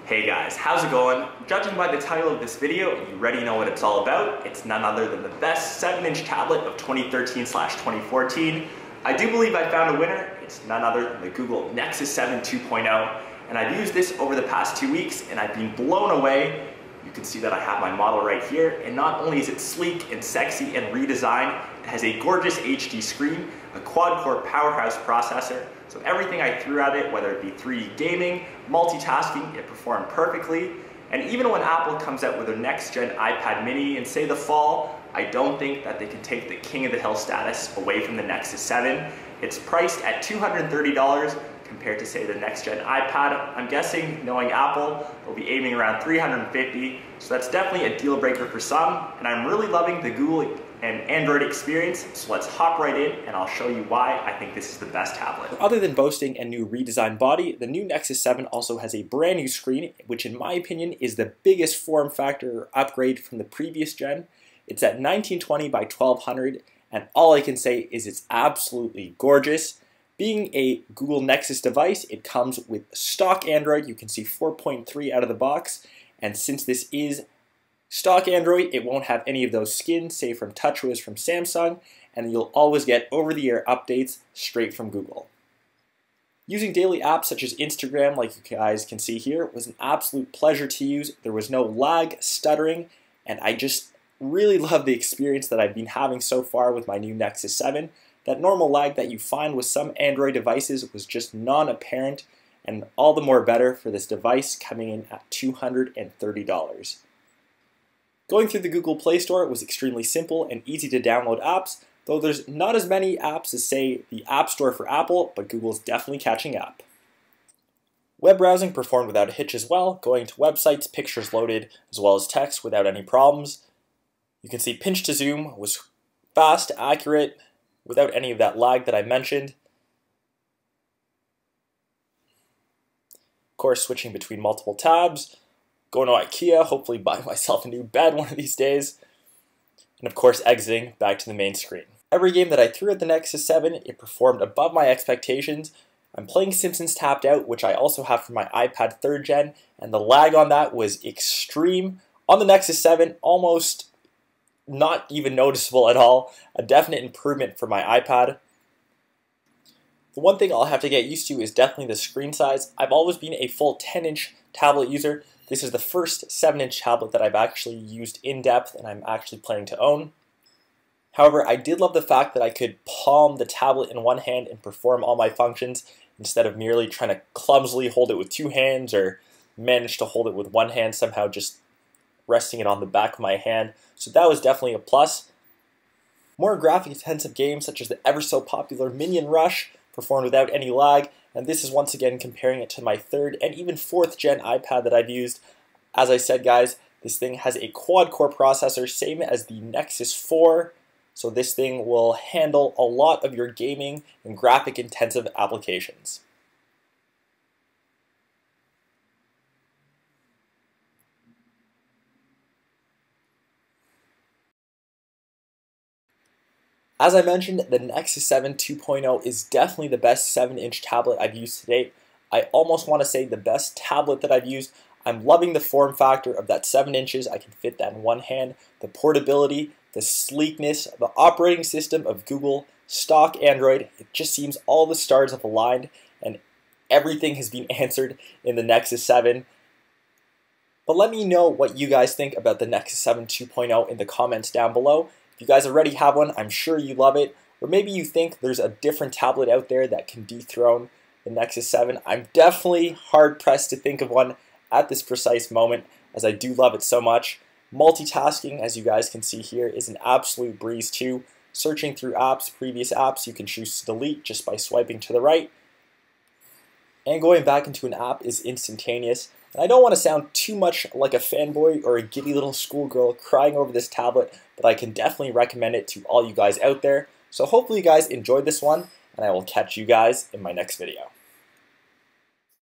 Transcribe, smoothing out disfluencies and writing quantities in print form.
Hey guys, how's it going? Judging by the title of this video, you already know what it's all about. It's none other than the best 7-inch tablet of 2013/2014. I do believe I found a winner. It's none other than the Google Nexus 7 2.0. And I've used this over the past 2 weeks and I've been blown away. You can see that I have my model right here, and not only is it sleek and sexy and redesigned, it has a gorgeous HD screen, a quad-core powerhouse processor, so everything I threw at it, whether it be 3D gaming, multitasking, it performed perfectly. And even when Apple comes out with their next-gen iPad mini in, say, the fall, I don't think that they can take the king of the hill status away from the Nexus 7. It's priced at $230 compared to, say, the next-gen iPad. I'm guessing, knowing Apple, they'll be aiming around $350, so that's definitely a deal breaker for some, and I'm really loving the Google and Android experience, so let's hop right in and I'll show you why I think this is the best tablet. Other than boasting a new redesigned body, the new Nexus 7 also has a brand new screen, which in my opinion is the biggest form factor upgrade from the previous gen. It's at 1920 by 1200, and all I can say is it's absolutely gorgeous. Being a Google Nexus device, it comes with stock Android. You can see 4.3 out of the box, and since this is stock Android, it won't have any of those skins, say from TouchWiz from Samsung, and you'll always get over-the-air updates straight from Google. Using daily apps such as Instagram, like you guys can see here, was an absolute pleasure to use. There was no lag, stuttering, and I just really love the experience that I've been having so far with my new Nexus 7. That normal lag that you find with some Android devices was just non-apparent, and all the more better for this device coming in at $230. Going through the Google Play Store was extremely simple and easy to download apps, though there's not as many apps as, say, the App Store for Apple, but Google's definitely catching up. Web browsing performed without a hitch as well, going to websites, pictures loaded, as well as text without any problems. You can see pinch to zoom was fast, accurate, without any of that lag that I mentioned. Of course, switching between multiple tabs, going to IKEA, hopefully buy myself a new bed one of these days, and of course exiting back to the main screen. Every game that I threw at the Nexus 7, it performed above my expectations. I'm playing Simpsons Tapped Out, which I also have for my iPad 3rd gen, and the lag on that was extreme. On the Nexus 7, almost not even noticeable at all, a definite improvement for my iPad. The one thing I'll have to get used to is definitely the screen size. I've always been a full 10-inch tablet user. This is the first 7-inch tablet that I've actually used in depth and I'm actually planning to own. However, I did love the fact that I could palm the tablet in one hand and perform all my functions instead of merely trying to clumsily hold it with 2 hands or manage to hold it with 1 hand, somehow just resting it on the back of my hand. So that was definitely a plus. More graphic-intensive games such as the ever so popular Minion Rush performed without any lag, and this is once again comparing it to my 3rd and even 4th gen iPad that I've used. As I said, guys, this thing has a quad-core processor, same as the Nexus 4, so this thing will handle a lot of your gaming and graphic-intensive applications. As I mentioned, the Nexus 7 2.0 is definitely the best 7-inch tablet I've used to date. I almost want to say the best tablet that I've used. I'm loving the form factor of that 7 inches. I can fit that in one hand. The portability, the sleekness, the operating system of Google, stock Android. It just seems all the stars have aligned and everything has been answered in the Nexus 7. But let me know what you guys think about the Nexus 7 2.0 in the comments down below. If you guys already have one, I'm sure you love it, or maybe you think there's a different tablet out there that can dethrone the Nexus 7. I'm definitely hard-pressed to think of one at this precise moment, as I do love it so much. Multitasking, as you guys can see here, is an absolute breeze too. Searching through apps, previous apps, you can choose to delete just by swiping to the right. And going back into an app is instantaneous. And I don't want to sound too much like a fanboy or a giddy little schoolgirl crying over this tablet, but I can definitely recommend it to all you guys out there. So hopefully you guys enjoyed this one, and I will catch you guys in my next video.